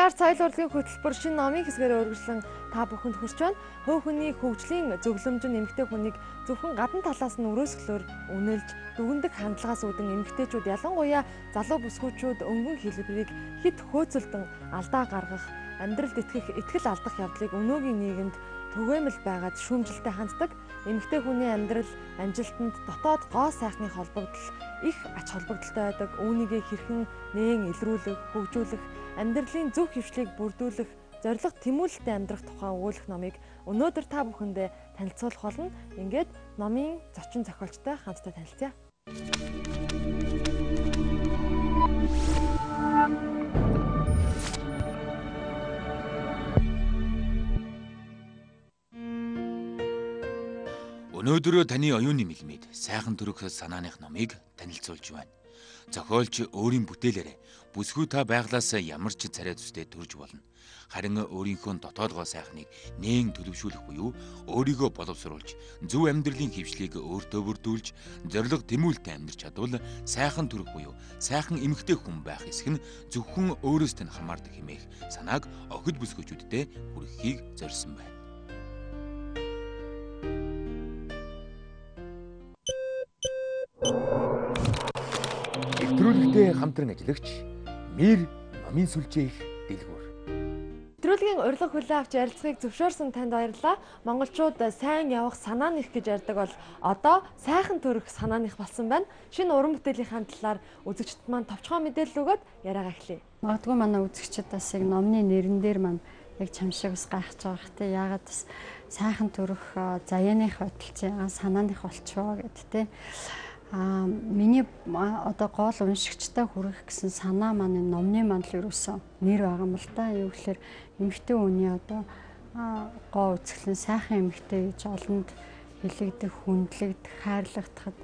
Монголын ард соёл урлагийн хөтөлбөр шинэ номын хэсгээр өргөжлөн та бүхэнд хүрч байна. Хувь хүний хөгжлийн зөвлөмж нь эмэгтэй хүнийг зөвхөн гадна талаас нь өрөөсгөлөөр үнэлж, дүгндэг хандлагаас үүдэн эмэгтэйчүүд ялангуяа залуу бүсгүйчүүд өнгөн хэлбэрийг хит хөөцөлдөн алдаа гаргах, амьдралд итгэл алдах явдлыг өнөөгийн нийгэмд түгээмэл байгаад шүүмжлэлтэй ханддаг. Эмэгтэй хүний амьдрал, амжилтанд дотоод гоо сайхны холбогдол их ач холбогдолтой байдаг. Үүнийгээ хэрхэн нээн илрүүлэх, хөгжүүлэх, амьдралын зөв хөвшлийг бүрдүүлэх, зориг тэмүүлэлтэд амьдрах тухай өгүүлэх номыг өнөөдөр та бүхэндээ танилцуулах болно. Ингээд номын зочин зохиолчтой хамтдаа танилцъя. Өнөөдөр таны оюуны мэлмид сайхан төрөх санааных номыг танилцуулж байна. Зохиолч өөрийн бүтээлээрээ бүсгүй та байглаас ямар ч царай төстэй төрж болно. Харин өөрийнхөө дотоод гоо сайхныг нээн төлөвшүүлэх буюу өөрийгөө боловсруулж, зөв амьдралын хөвшлийг өөртөө бүрдүүлж, зориг тэмүүлэлтэд амьдрч чадвал сайхан төрөх буюу сайхан эмэгтэй хүн байх эсэх нь зөвхөн өөрөөсөө нь хамаардаг хэмээх санааг охид бүсгүйчүүддээ хүргэхийг зорьсон байна. Нэвтрүүлэгтээ хамтран ажиллагч Мир номын сүлжээх дэлгүүр. Нэвтрүүлгийн урилга хүлээн авч ярилцахыг зөвшөөрсөн танд баярлалаа. Монголчууд сайн явах санааных гэж ярьдаг бол одоо сайхан төрөх санааных болсон байна. Шинэ уран бүтээлийн талаар үзэгчд маань товчхон мэдээлэл өгөөд яриагаа эхлэе. Магадгүй манай үзэгчид бас яг номны нэрэн дээр маань яг чамшиг бас гайхаж байгаа хэрэг те. Яагаад бас сайхан төрөх заяаных бодолч санааных болчихоо гэд те. Миний одоо гол уншигчтай хүрэх гэсэн санаа маань номны маань л ерөөсөн нэр байгаа юм л да. Юу гэхээр эмэгтэй хүний одоо гоо үзэсгэлэн сайхан эмэгтэй гэж олонд хэлэгдэх, хүндлэгдэх, хайрлагдахад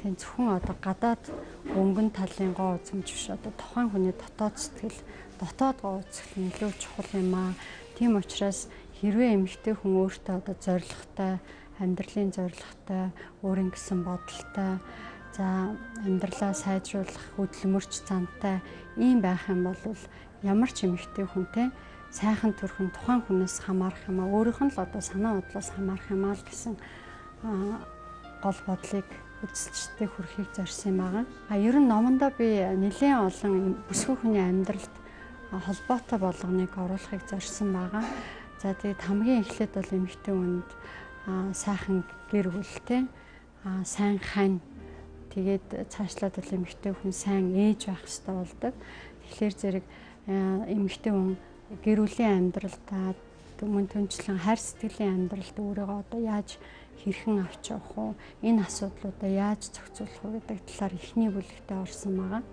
тэн зөвхөн одоо гадаад өнгөн талын гоо үзмж биш одоо тухайн хүний дотоод сэтгэл, дотоод гоо үзэсгэлэн илүү чухал юм аа. Тийм учраас хэрвээ эмэгтэй хүн өөртөө одоо зоригтой, амьдралын зоригтой, өөрийн гэсэн бодолтой за амьдралаа сайжруулах хөдөлмөрч зантай ийм байх юм бол ямар ч эмэгтэй хүнтэй сайхан төрхөн тухайн хүнээс хамаарах юм аа өөрийнх нь л одоо санаа бодлоос хамаарах юм аа л гэсэн гол бодлыг үзэлчтэй хүрхийг зорьсон юм байгаа. Ер нь номондоо би нэлээд олон бүсгүй хүний амьдралд холбоотой болгоныг оруулахыг зорьсон байгаа. За тэгээд хамгийн эхлээд бол эмэгтэй хүнд сайхан гэр бүлтэй сайн хань тэгээд цаашлаад бол эмэгтэй хүн сайн ээж байх хэрэгтэй болдог. Тэгэхээр зэрэг эмэгтэй хүн гэр бүлийн амьдралдаа мөн түнчлэн хайр сэтгэлийн амьдралд өөрийгөө одоо яаж хэрхэн авч явах уу, энэ асуудлуудаа яаж зохицуулах уу гэдэг талаар эхний бүлэгтээ орсон байгаа.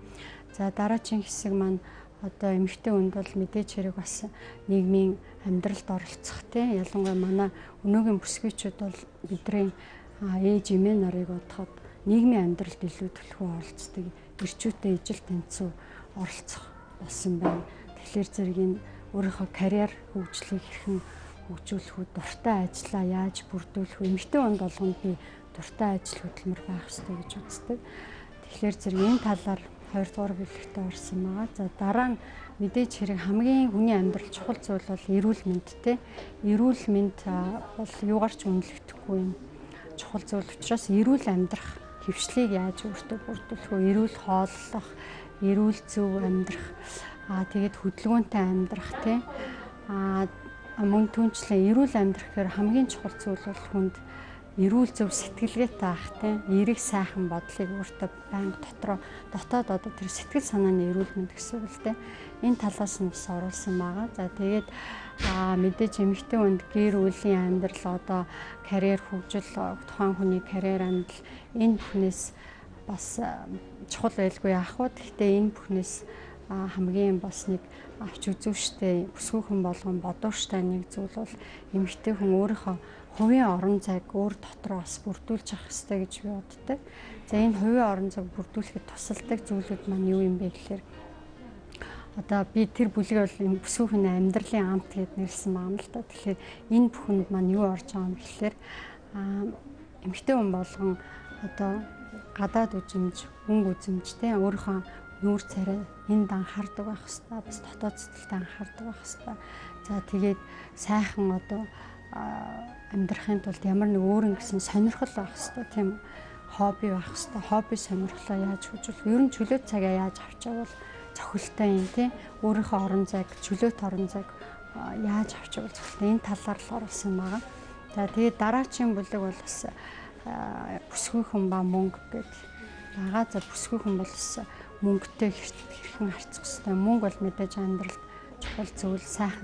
За дараагийн хэсэг маань одоо эмэгтэй хүнд бол мэдээж хэрэг бас нийгмийн амьдралд оролцох тийм ялангуяа манай өнөөгийн бүсгүйчүүд бол бидний ээж эмээ нарыг бодоход нийгмийн амьдралд илүү төлхөө оролцдог, эрчүүтэй ижил тэнцүү оролцох болсон байна. Тэгэхээр зэрэг энэ өөрийнхөө карьер хөгжлийг хэрхэн хөгжүүлэх үү, дуртай ажлаа яаж бүрдүүлэх үү, эмэгтэй хүнд болгонд би дуртай ажил хөдөлмөр байх ёстой гэж үздэг. Тэгэхээр зэрэг энэ талаар 2 дугаар бүлэгтээ орсон байгаа. За дараа нь мэдээж хэрэг хамгийн хүний амьдрал чухал зүйл бол эрүүл мэндтэй. Эрүүл мэнд бол юугаар ч үнэлэгдэхгүй юм чухал зүйл учраас эрүүл амьдрах хөвшлийг яаж өөртөө бүрдүүлэх вэ? Эрүүл хооллох, эрүүл зөв амьдрах, тэгээд хөдөлгөөнтэй амьдрах тийм мөн түнчлэн эрүүл амьдрах гэхээр хамгийн чухал зүйл бол хүнд эрүүл зөв сэтгэлгээтэй байх тийм эрэг сайхан бодлыг өөртөө байнга дотоод одоо тэр сэтгэл санааны эрүүл мэнд гэсэн үг л тийм энэ талаас нь бас оруулсан байгаа. За тэгээд мэдээж эмэгтэй хүнд гэр бүлийн амьдрал одоо карьер хөгжил тухайн хүний карьер амьдрал энэ бүхнээс бас чухал байлгүй яах вэ? Гэхдээ энэ бүхнээс хамгийн бас нэг авч үзүүштэй бүсгүйхэн болгон бодууштай нэг зүйл бол эмэгтэй хүн өөрийнхөө хувийн орон зайг өөр дотроо бас бүрдүүлж авах хэрэгтэй гэж би боддог. За энэ хувийн орон зайг бүрдүүлэхэд тусалдаг зүйлүүд маань юу юм бэ гэхээр одоо би тэр бүлэг бол бүсгүйхэн амьдралын амт гэд нэрлсэн байгаа юм л та. Тэгэхээр энэ бүхэнд маань юу орж байгаа юм гэхээр эмэгтэй хүн болгон одоо гадаад үзэмж, өнгө үзэмжтэй өөрийнхөө нүүр царай энд анхаардаг байх хэвээр, бас дотоод сэтгэлд анхаардаг байх хэвээр. За тэгээд сайхан одоо амьдрахын тулд ямар нэг өөр нэгэн сонирхол байх хэвээр тийм хобби байх хэвээр. Хобби сонирхлоо яаж хүжүүлэх, ер нь чөлөөт цагаа яаж авч явал цохилтой юм тийм. Өөрийнхөө орон зайг, чөлөөт орон зайг яаж авч явал цохилтой, энэ талаар л оруулсан байгаа. За тэгээд дараачийн бүлэг бол бас бүсгүй хүн ба мөнгө гэдэг. Бага за бүсгүй хүн бол бас мөнгөтэй хэрхэн харьцах хэвээр. Мөнгө бол мэдээж амьдралд чухал зүйл, сайн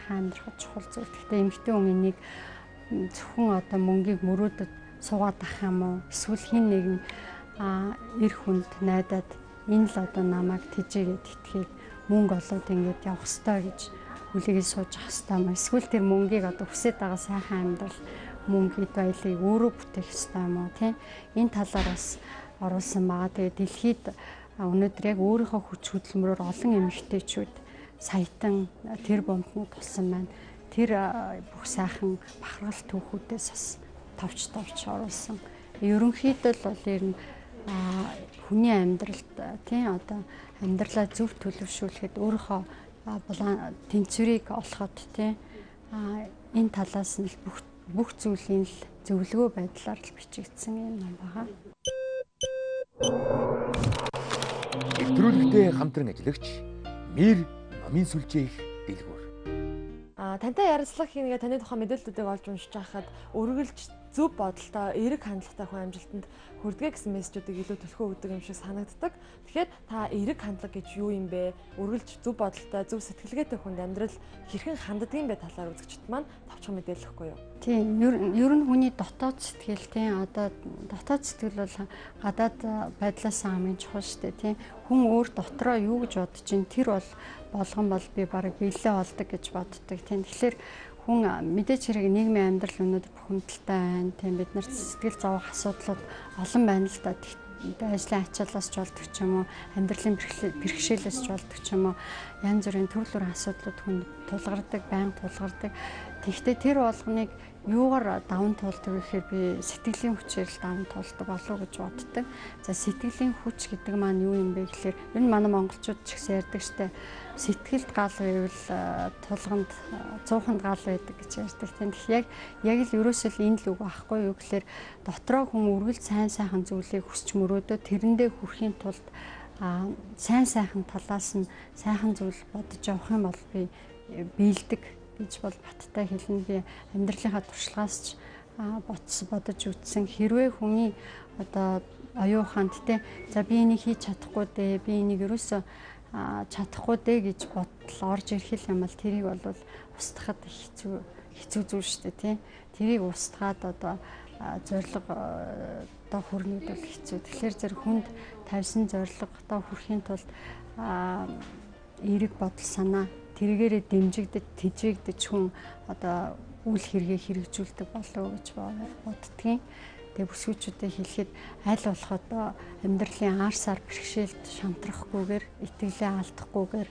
амьдрахад чухал зүйл. Гэхдээ эмэгтэй хүн энийг зөвхөн одоо мөнгийг мөрөөдөд суугаад ах юм уу? Эсвэл хин нэгэн эр хүнд найдаад энэ л одоо намайг тэжээгээд итгэхийг мөнгө олоод ингэж явах ёстой гэж хүлээгээд сууж ах ёстой юм. Эсвэл тэр мөнгийг одоо хүсэж байгаа сайхан амьдрал, мөнгө хэд баялыг өөрөө бүтээх ёстой юм уу? Тийм энэ талаар бас оруулсан байгаа. Тэгээд дэлхийд өнөөдөр яг өөрийнхөө хүч хөдөлмөрөөр олон эмэгтэйчүүд саятан тэр бомтнууд болсон байна. Тэр бүх сайхан бахархал түүхүүдээс бас товч оруулсан. Ерөнхийдөө бол ер нь хүний амьдралд тийм одоо амьдралаа зөв төлөвшүүлэхэд өөрийнхөө тэнцвэрийг олоход тийм энэ талаас нь бүх зүйлийн л зөвлөгөө байдлаар л бичигдсэн юм байна. Нэвтрүүлэгтээ хамтран ажиллагч Мир номын сүлжээх дэлгүүр. Тантай ярилцлага хийнгээ таны тухайн мэдээллүүдийг олж уншиж байхад үргэлж зөв бодолтой, эерэг хандлагатай хүн амжилтанд хүрдэгэ гэсэн мессежүүдийг илүү төлхөө өгдөг юм шиг санагддаг. Тэгэхээр та эерэг хандлага гэж юу юм бэ? Үргэлж зөв бодолтой, зөв сэтгэлгээтэй хүнд амьдрал хэрхэн ханддаг юм бэ талаар үзэгчд маань товчхон мэдээлэл өгөхгүй юу? Тийм, ер нь хүний дотоод сэтгэл тийм одоо дотоод сэтгэл бол гадаад байдлаас хамгийн чухал шүү дээ тийм. Хүн өөр дотроо юу гэж бодож чинь тэр бол болгон бол би бараг биелээ болдог гэж боддог тийм. Тэгэхээр хүн мэдээж хэрэг нийгмийн амьдрал өнөөдөр бухимдалтай байна тийм. Бид нар сэтгэл зовох асуудлууд олон байна л да. Ажлын ачаалаас ч болдог ч юм уу, амьдралын бэрхшээлээс ч болдог ч юм уу, янз бүрийн төрөл бүрийн асуудлууд хүнд тулгардаг, байнга тулгардаг. Тэгэхдээ тэр болгоныг юугаар даван туулдаг гэхээр би сэтгэлийн хүчээр л даван туулдаг болов уу гэж боддог. За сэтгэлийн хүч гэдэг маань юу юм бэ гэхээр энэ манай монголчууд ч гэсэн ярьдаг штэ. Сэтгэлд гал байвал тулганд 100-нд гал байдаг гэж ярьдаг. Тэгэхээр яг л ерөөсөө л энэ л үг байхгүй юу гэхээр дотроо хүн үргэлж сайхан зүйлийг хүсч мөрөөдөө тэрэндээ хүрэхийн тулд сайн талаас нь сайхан зүйл бодож явах юм бол би биелдэг гэж бол баттай хэлнэ. Би амьдралынхаа туршлагаас ч бодож үтсэн. Хэрвээ хүний одоо оюуханд те за би энийг хийж чадахгүй дээ, би энийг ерөөсөө чадахгүй дээ гэж бодол орж ирэх юм бол тэрийг бол устгахад хэцүү зүйл шүү дээ тий. Тэрийг устгаад одоо зориг одоо хүрнэдэл хэцүү. Тэгэхээр зэрэг хүнд тавьсан зоригтой хүрэхийн тулд эерэг бодол санаа тэргээрээ дэмжигдэж тэжээгдэж хүн одоо үйл хэрэгээ хэрэгжүүлдэг болов гэж боддгийн. Тэгээ бүсгүйчүүдэд хэлэхэд аль болох одоо амьдралын ар сар бэрхшээлд шантрахгүйгээр, итгэлээ алдахгүйгээр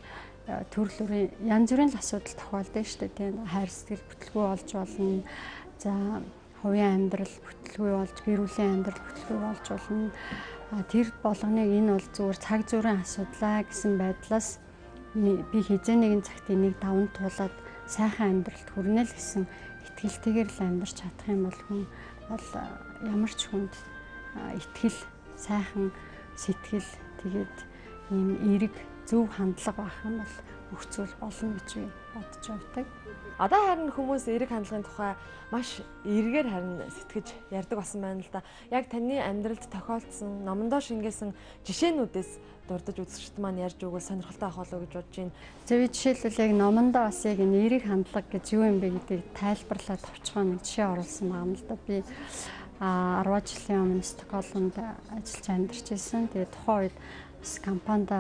төрөл бүрийн янз бүрийн асуудал тохиолдсон шүү дээ. Тийм хайр сэтгэл бүтлгүй болж болно. За хувийн амьдрал бүтлгүй болж, гэр бүлийн амьдрал бүтлгүй болж болно. Тэр болгоныг энэ бол зүгээр цаг зуурын асуудлаа гэсэн байдлаас би хизээ нэгэн цагт энийг даван туулаад сайхан амьдралд хүрнэ л гэсэн итгэлтэйгээр л амьдарч чадах юм бол хүн бол ямар ч хүнд итгэл, сайхан сэтгэл тэгээд ийм эерэг зөв хандлага байх юм бол бүх зүйл болно гэж би бодож байдаг. Одоо харин хүмүүс эерэг хандлагын тухай маш эргээр харин сэтгэж ярьдаг болсон байна л да. Яг таны амьдралд тохиолдсон, номондоо шингээсэн жишээнүүдээс дурдж үзэгчд маань ярьж өгвөл сонирхолтой авах болов уу гэж бодож байна. За би жишээлбэл яг номондоо бас яг энэ эерэг хандлага гэж юу юм бэ гэдгийг тайлбарлаад товчхон нэг жишээ оруулсан байгаа юм л да. Би 10 жилийн өмнө Стокгольмд ажиллаж амьдарч ирсэн. Тэгээд тухайн үед бас компанид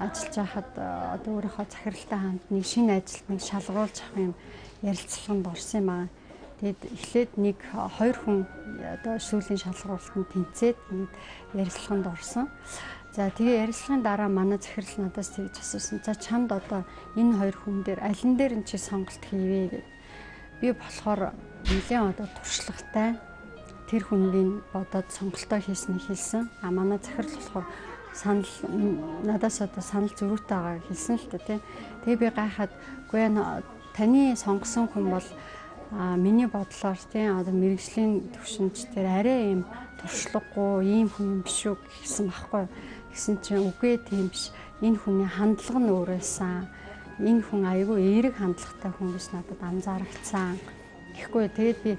ажиллаж байхад одоо өөрийнхөө захиралтай хамт нэг шинэ ажилд нэг шалгуулж авах юм ярилцлаганд орсон юм аа. Тэгэд эхлээд нэг 2 хүн одоо сүүлийн шалгуултанд тэнцээд нэг ярилцлаганд орсон. За тэгээ ярилцлагын дараа манай захирал надаас тэгж асуусан. За чамд одоо энэ 2 хүн дээр алин дээр нь чи сонголт хийвээ гэв. Би болохоор нэлээд одоо туршлагатай тэр хүнийг бодоод сонголтоо хийснийг хэлсэн. Манай захирал болохоор санал надаас одоо санал зөрүүтэй байгааг хэлсэн л дээ тий. Тэгээ би гайхаад үгүй таны сонгосон хүн бол миний бодлоор тий одоо мэрэгжлийн төвшинч тэр арай юм туршлагагүй ийм хүн юм биш үү гэсэн баггүй. Гэсэн чинь үгүй тийм биш. Энэ хүний хандлага нь өөрөөсөн. Энэ хүн айгүй эерэг хандлагатай хүн биш надад анзаарчихсан. Тэгэхгүй тэгээд би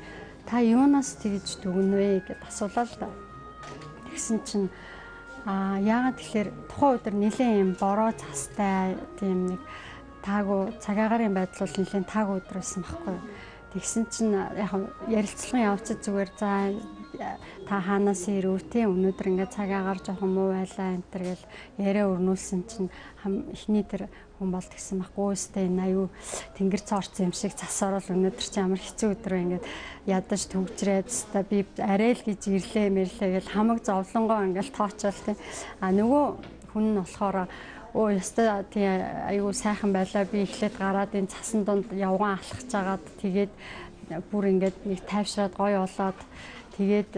та юунаас тэгж дүгнэ вэ гэдээ асуулаа л да. Тэгсэн чинь яагаад тэгэхээр тухайн өдөр нэлээд юм бороо цастай тийм нэг таагүй цагаагаарын байдал бол нэлээд таагүй өдөр байсан байхгүй. Тэгсэн чинь яг ярилцлагын явцад зүгээр за та хаанаас ирв те өнөөдөр ингээд цагаагаар жоохон муу байлаа энэ төр гэл яриа өрнүүлсэн чинь эхний тэр хүн бол тэгсэн байхгүй өстэй энэ аюу тэнгэр цоорцсон юм шиг цас орол өнөөдөр чи ямар хэцүү өдөр ингээд ядаж төгжрээд та би арай л гэж ирлээ мэрлээ гэл хамаг зовлонгоо ингээд тоочвол те нөгөө хүн нь болохоор өө яста тий аюу сайхан байлаа би эхлээд гараад энэ цасан донд явган алхаж агаад тэгээд бүр ингээд нэг тайвшраад гоё болоод тэгээд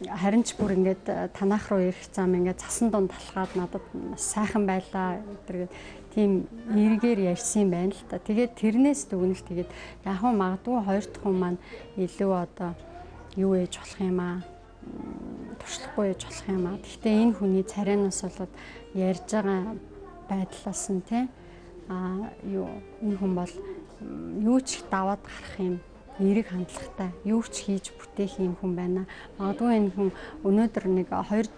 харин ч бүр ингээд танах руу ирэх зам ингээд цасан донд талхаад надад сайхан байлаа гэдэг тийм эргээр ярьсан байна л та. Тэгээд тэрнээс дүгнэлт тэгээд яг хөө магадгүй хоёр дахь хүн маань илүү одоо юу ээж болох юм аа туршлахгүй ээж болох юм аа. Гэхдээ энэ хүний царайнаас болоод ярьж байгаа байдлаас нь тий юу энэ хүн бол юу ч даваад гарах юм эерэг хандлагатай юу ч хийж бүтээх юм хүн байна. Магадгүй энэ хүн өнөөдөр нэг 2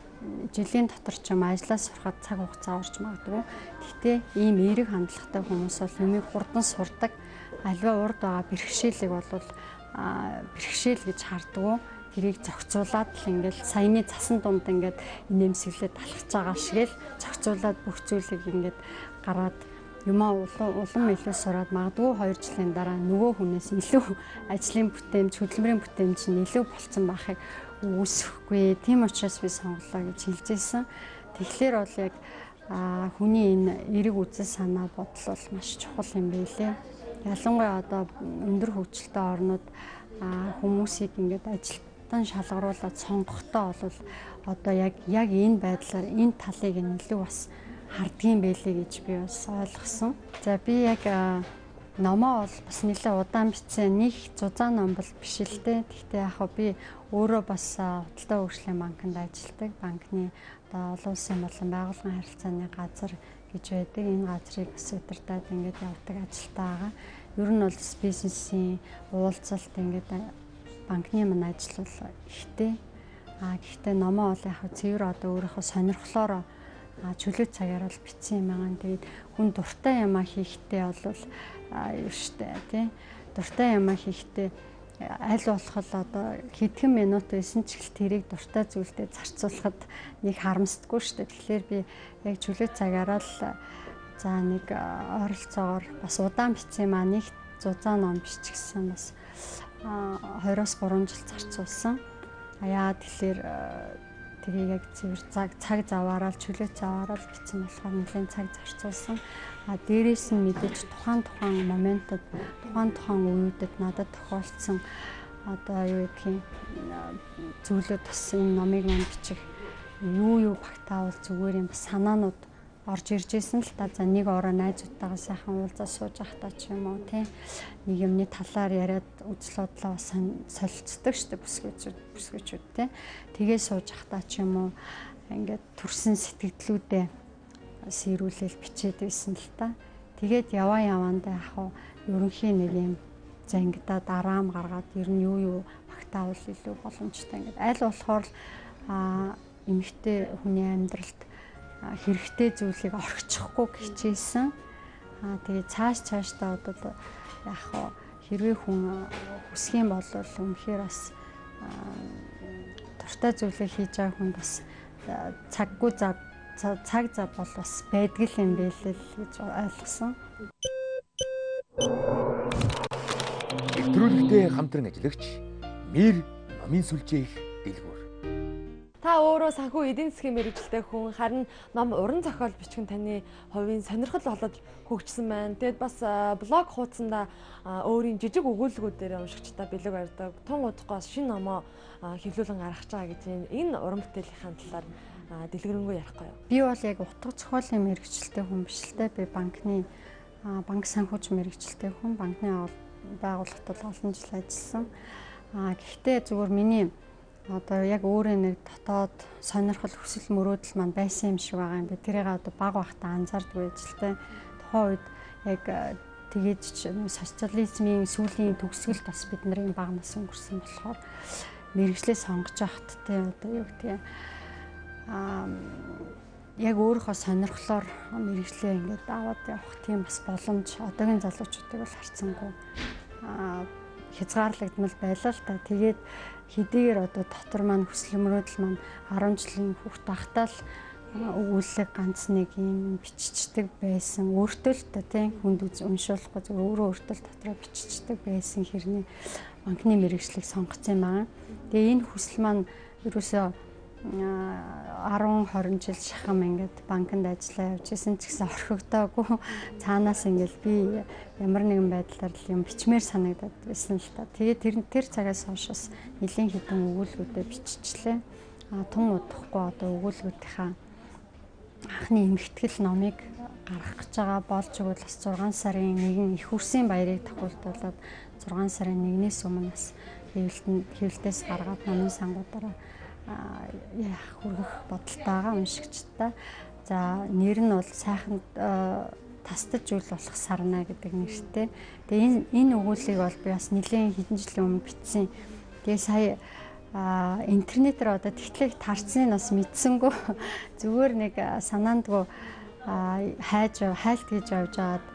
жилийн дотор ч юм ажлаас сурахад цаг хугацаа орж магадгүй. Гэхдээ ийм эерэг хандлагатай хүмүүс бол юмыг хурдан сурдаг. Альва урд байгаа бэрхшээлийг бол бэрхшээл гэж харддаг. Тэрийг зохицуулаад л ингээл саяны цасан дунд ингээд нэмсэглээд талхаж байгаа шиг л зохицуулаад бүх зүйлийг ингээд гараад юмаа улам илүү сураад магадгүй 2 жилийн дараа нөгөө хүнээс илүү ажлын бүтээмж, хөдөлмөрийн бүтээмж нь илүү болцсон байхыг үүсэхгүй. Тийм учраас би сонголоо гэж хэлж ирсэн. Тэгэхээр бол яг хүний энэ эерэг үзэл санаа бодол бол маш чухал юм байлээ. Ялангуяа одоо өндөр хөгжилтэй орнууд хүмүүсийг ингээд ажилтан шалгаруулад сонгохдоо бол одоо яг энэ байдлаар энэ талыг нь илүү бас хардгийн байлээ гэж би бас ойлгосон. За би яг номоо бол бас нэлээд удаан бичсэн. Нэг зузаан ном бол биш л дээ. Гэхдээ яг би өөрөө бас худалдаа хөгжлийн банкнд ажилладаг. Банкны одоо олон улсын болон байгууллагын харилцааны газар гэж байдаг. Энэ газрыг бас удирдаад ингээд явдаг ажилтаа байгаа. Ер нь бол бизнесийн уулзалт ингээд банкны мань ажил бол ихтэй. Гэхдээ номоо бол яг цэвэр одоо өөрийнхөө сонирхлоор чөлөө цагаар бол бичсэн юм байгаа. Тэгээд хүн дуртай юмаа хийхдээ бол юу штэ тий. Дуртай юмаа хийхдээ аль болох одоо хэдхэн минут байсан ч ихэл тэрийг дуртай зүйлдээ зарцуулахад нэг харамсдаггүй штэ. Тэгэхээр би яг чөлөө цагаараа л за нэг ойролцоогоор бас удаан бичсэн маа нэг 100 ном биччихсэн бас 2-3 жил зарцуулсан. Яа тэгэхээр тэрийг яг цэвэр цаг заваараа чөлөө заваараа бичсэн болохоор нэлээд цаг зарцуулсан. Дээрээс нь мэдээж тухайн моментод тухайн үеүүдэд надад тохиолдсон одоо юу гэх юм зүйлүүд бас энэ номыг мань бичих юу багтаавал зүгээр юм санаанууд орж ирж исэн л та. За нэг ороо найзуудтайгаа сайхан уулзаа сууж ахтаа ч юм уу тий нэг юмны талаар яриад үзэл бодлоо солилцдог штеп бүсгүйчүүд тий тэгээ сууж ахтаа ч юм уу ингээд төрсэн сэтгэлдлүүдээ сэрүүлэл бичээд байсан л та. Тэгээд яваандаа яг ерөнхий нэг юм зангидаад араам гаргаад ер нь юу багтаавал илүү боломжтой ингээд аль болохоор эмэгтэй хүний амьдралд хэрэгтэй зүйлийг орхичихгүй хичээсэн. Тэгээд цаашдаа одоо яг хэрвээ хүн хүсэх юм бол үнэхээр бас дуртай зүйлийг хийж байгаа хүн бас цаггүй цаг зав бол бас байдаг юм байлээ гэж ойлгосон. Нэвтрүүлэгтээ хамтран ажиллагч Мэр номын сүлжээх дэлгүүр. Та өөрөө санхүү эдийн засгийн мэргэжилтэй хүн харин ном уран зохиол бичгэн таны хувийн сонирхол болоод хөгжсөн байна. Тэгэд бас блог хуудсанда өөрийн жижиг өгүүлбэрүүдээр уншигчдаа бэлэг барьдаг. Тун удахгүй шинэ номоо хэвлүүлэн гаргаж байгаа гэж энэ уран бүтээлийн талаар дэлгэрэнгүй ярихгүй юу? Би бол яг утга зохиолын мэрэгчлэлтэй хүн биш л дээ. Би банк санхүүж мэрэгчлэлтэй хүн, банкны байгууллагад олон жил ажилласан. Гэхдээ зүгээр миний одоо яг өөрөө нэг дотоод сонирхол хүсэл мөрөөдөл маань байсан юм шиг байгаа юм би. Тэрийг одоо баг байхдаа анзаардгүй байж л дээ. Тухайн үед яг тэгээд социализмын сүүлийн төгсгөлд бас бид нарын баг нас өнгөрсөн болохоор мэрэгчлээ сонгож явахт те одоо юу гэх яг өөрийнхөө сонирхлоор мэрэгчлээ ингээд аваад явах тийм бас боломж одоогийн залуучуудыг бол харцсангүй хязгаарлагдмал байлаа л та. Тэгээд хэдийгээр одоо дотор маань хүсэл мөрөөдөл маань 10 жилийн хүүхд багтаал өгүүлэг ганц нэг юм биччихдэг байсан. Өөртөө л та тийм хүнд уншуулахгүй зөв өөрөө өөртөө дотроо биччихдэг байсан хэрний банкны мэрэгчлийг сонгоцсон юм аа. Тэгээ энэ хүсэл маань ерөөсөө 10-20 жил шахам ингээд банкнд ажиллаа явж исэн ч гэсэн орхигдоогүй цаанаас ингээд би ямар нэгэн байдлаар л юм бичмээр санагдаад байсан л та. Тэгээд тэр цагаас хойш бас нэлийн хідэн өгүүлбэрүүдээ биччихлээ. Тун удахгүй одоо өгүүлбэрийнхаа анхны эмхтгэл номыг гаргах гэж байгаа болж өгвөл бас 6 сарын 1 их үрсийн баярыг тахуулдуулаад 6 сарын 1-ээс өмнө бас хэвлэлтээс гаргаад номын сангуудаараа хүргэх бодолтой байгаа уншигчдаа. За нэр нь бол сайхан тастаж үйл болох сарна гэдэг нэртэй. Тэгээ энэ өгүүлбэрийг бол би бас нэлээд хэдэн жилийн өмнө бичсэн. Тэгээ сая интернетээр одоо тэгтлэг тарцныг бас мэдсэнгүү зүгээр нэг санаандгүй хайлт хийж явж байгаад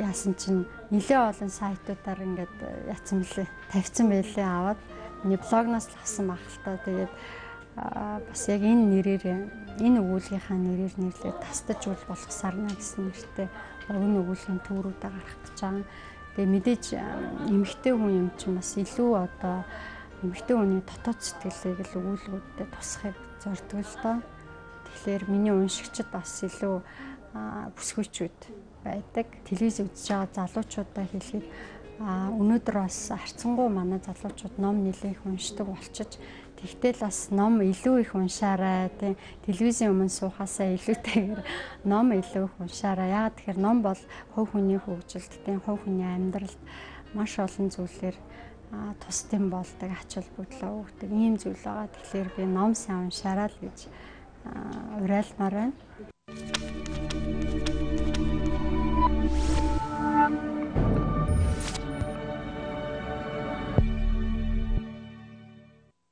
яасан чинь нэлээд олон сайтуудаар ингээд яцсан мөлий тавьсан байлээ аваад миний блогноос л авсан баг л та. Тэгээд бас яг энэ нэрээр энэ өгүүлгийнхаа нэрээр нэрлээд тастаж үйл болох сарна гэсэн нэртэй өгн өгүүлгийн төөрүүдээ гаргах гэж байгаа. Тэгээд мэдээж эмэгтэй хүн юм чинь бас илүү одоо эмэгтэй хүний дотоод сэтгэлийг л өгүүлгүүдэд тусахыг зорддог л доо. Тэгэхээр миний уншигчид бас илүү бүсгүйчүүд байдаг. Телевиз үзэж байгаа залуучуудаа хэлэхэд өнөөдөр бас харцсангуй манай залуучууд ном нэлээх уншдаг болчиж тэгтэл бас ном илүү их уншаарай тийм телевизийн өмнө суухаасаа илүүтэйгээр ном илүү их уншаарай. Яагаад тэгэхээр ном бол хувь хүний хөгжилд тийм хувь хүний амьдралд маш олон зүйлээр тусдсан болдог ач холбогдлоо өгдөг ийм зүйл байгаа. Тэгэхээр би ном сайн уншаарай л гэж уриалмаар байна.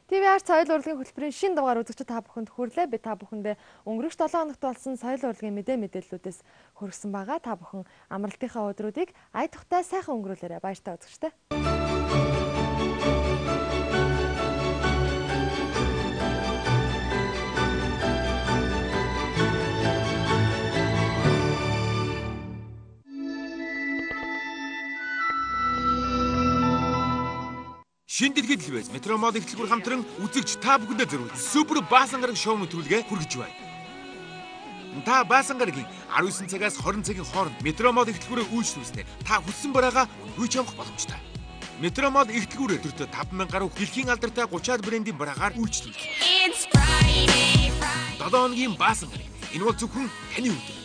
TVR соёл урлагийн хөтөлбөрийн шинэ дугаар үзэгчид та бүхэнд хүрлээ. Би та бүхэндээ өнгөрөх 7 хоногт болсон соёл урлагийн мэдээллүүдээс хүргэсэн байгаа. Та бүхэн амралтынхаа өдрүүдийг ая тухтай сайхан өнгөрүүлээрэй. Баяртай үзэгчтэй. Шинэ дэлхийд хэлбээс Метромол их төлбөр хамтран үзэгч та бүхэндээ зориулсан супер баасан гараг шоу нэвтрүүлгээ хүргэж байна. Та баасан гарагийн 19 цагаас 20 цагийн хооронд Метромол их төлбөрөөр үйлчлүүлснээр та хүссэн бараагаа үйж авах боломжтой. Метромол их төлбөрөөр өдөртөө 5,000 гаруй дэлхийн алдартай 30-аад брендийн бараагаар үйлчлүүлдэг. 7 хоногийн баасан гараг. Энэ бол зөвхөн таны өдөр.